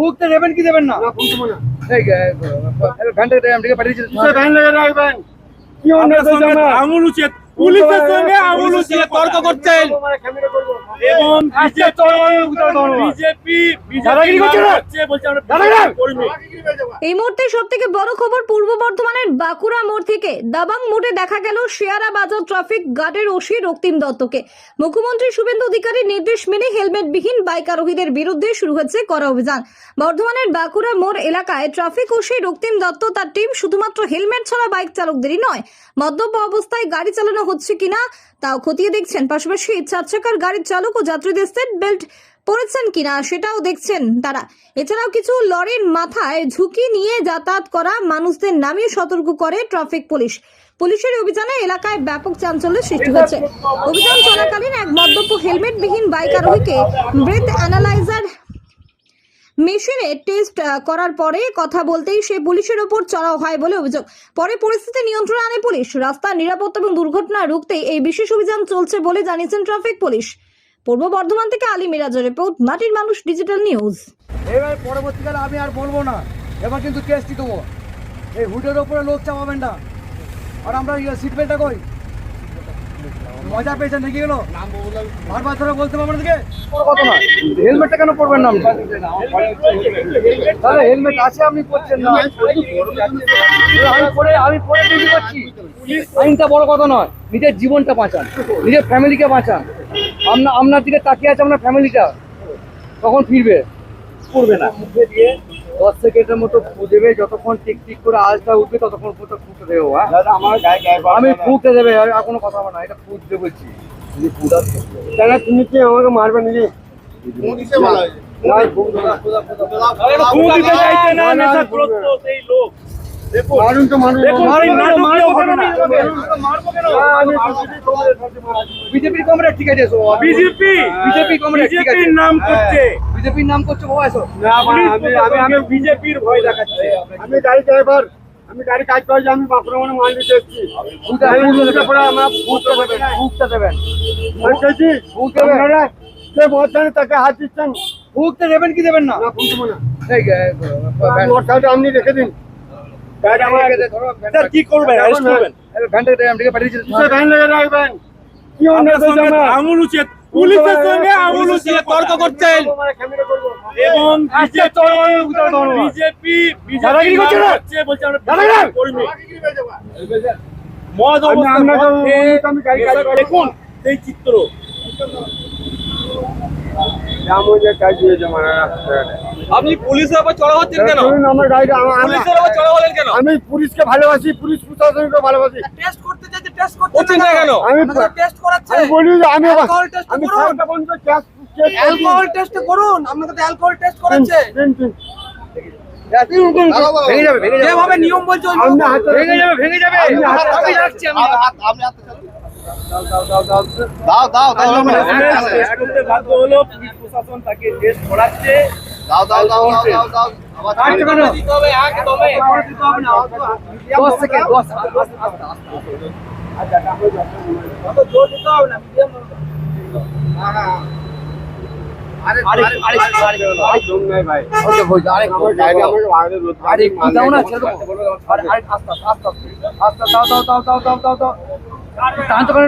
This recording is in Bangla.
ভুগতে দেবেন কি দেবেন না? ভ্যানটা পাঠিয়েছি, ভ্যান লেগে রাখবেন। কি আঙুল উচিত পুলিশের সঙ্গে আঙুল উচিত তর্ক করছেন এবং বিজেপি এই মুহূর্তে সব থেকে বড় খবর পূর্ব বর্ধমানের বাঁকুড়া মোড় থেকে দাবাং মোড়ে দেখা গেল শেয়ারা বাজার ট্রাফিক গার্ডের ওসি রক্তিম দত্তকে। মুখ্যমন্ত্রী শুভেন্দু অধিকারীর নির্দেশ মেনে হেলমেটবিহীন বাইক আরোহীদের বিরুদ্ধে শুরু হচ্ছে কড়া অভিযান। বর্ধমানের বাঁকুড়া মোড় এলাকায় ট্রাফিক ওসি রক্তিম দত্ত তার টিম শুধুমাত্র হেলমেট ছাড়া বাইক চালকদেরই নয়, মদ্যপ অবস্থায় গাড়ি চালানো হচ্ছে কিনা তাও খতিয়ে দেখছেন। পাশাপাশি চার চাকার গাড়ির চালক ও যাত্রীদের সিট বেল্ট পরেছেন কিনা সেটাও দেখছেন তারা। এছাড়াও কিছু লরির মাথায় ঝুঁকি নিয়ে যাতায়াত করা মানুষদের নামিয়ে সতর্ক করে ট্রাফিক পুলিশ। পুলিশের অভিযানে এলাকায় ব্যাপক চাঞ্চল্যের সৃষ্টি হয়েছে। অভিযান চলাকালীন এক মদ্যপ হেলমেটবিহীন বাইক আরোহীকে ব্রেথ অ্যানালাইজার মেশিনে টেস্ট করার পরে কথা বলতেই সে পুলিশের ওপর চড়াও হয় বলে অভিযোগ। পরে পরিস্থিতি নিয়ন্ত্রণে আনে পুলিশ। রাস্তার নিরাপত্তা এবং দুর্ঘটনা রুখতে এই বিশেষ অভিযান চলছে বলে জানিয়েছেন ট্রাফিক পুলিশ। পূর্ব বর্ধমান থেকে আলী মিরাজের রিপোর্ট, মাটির মানুষ ডিজিটাল নিউজ। এবার পরবর্তীকালে আমি আর বলবো না, এবার কিন্তু কেস দিতে দেবো। এই হুডের ওপরে লোক চাপাবেন না। আর আমরা সিট বেল্টটা কই মজা পেয়েছেন নাকি গেলো বারবার ধরে বলতে পারবো আমাদেরকে কত না হেলমেটটা কেন পরবেন না? তাহলে হেলমেট আছে আপনি পরছেন না, আমি পরে ডিউটি করছি। আইনটা বড় কথা নয়, নিজের জীবনটা বাঁচান, নিজের ফ্যামিলিকে বাঁচান। আপনার দিকে তাকিয়ে আছে আপনার ফ্যামিলিটা, তখন ফিরবে করবে না। মুখে দিয়ে 10 সেকেন্ডের মতো দেবে, যতক্ষণ টিক টিক করে আওয়াজটা উঠবে ততক্ষণ ফুটে দেবো। আমি ফুটে দেবে, আর কোনো কথা হবে না, এটা ফুটতে বলছি। তুমি কি আমাকে মারবে নাকি? বিজেপির কমরেড ঠিক আছে, বিজেপি কমরেড ঠিক আছে, নাম করছে বিজেপির নাম করছে। আমি বিজেপির ভয় দেখাচ্ছি। আমি গাড়ি ড্রাইভার, আমি গাড়ি কাজ করি, আমি বাঁকুড়া মানে মাল দিতে এসেছি। তাকে হাত দিচ্ছেন, ভুগতে দেবেন কি দেবেন না? আপনি রেখে দিন। কি করবেন? ভ্যানটা পাঠিয়েছি, ভ্যান লেগে রাখবেন। কি আঙুল উচিত পুলিশের সঙ্গে আঙুল উচিত তর্ক করছেন এবং বিজেপি দেখুন এই চিত্র। আপনি পুলিশের উপর চড়া হচ্ছেন কেন? আমি পুলিশকে ভালোবাসি, পুলিশ প্রশাসনকে ভালোবাসি। টেস্ট করতে চাইতে টেস্ট করছেন না কেন? আমি টেস্ট করাচ্ছি, আমি বলি আমি অ্যালকোহল টেস্ট করুন। আপনাকে তো অ্যালকোহল টেস্ট করাচ্ছে। ভেঙে যাবে, যেভাবে নিয়ম বলছে ভেঙে যাবে। আমি যাচ্ছি, আপনি প্রশাসন তাকে টেস্ট করাচ্ছে। আস্তে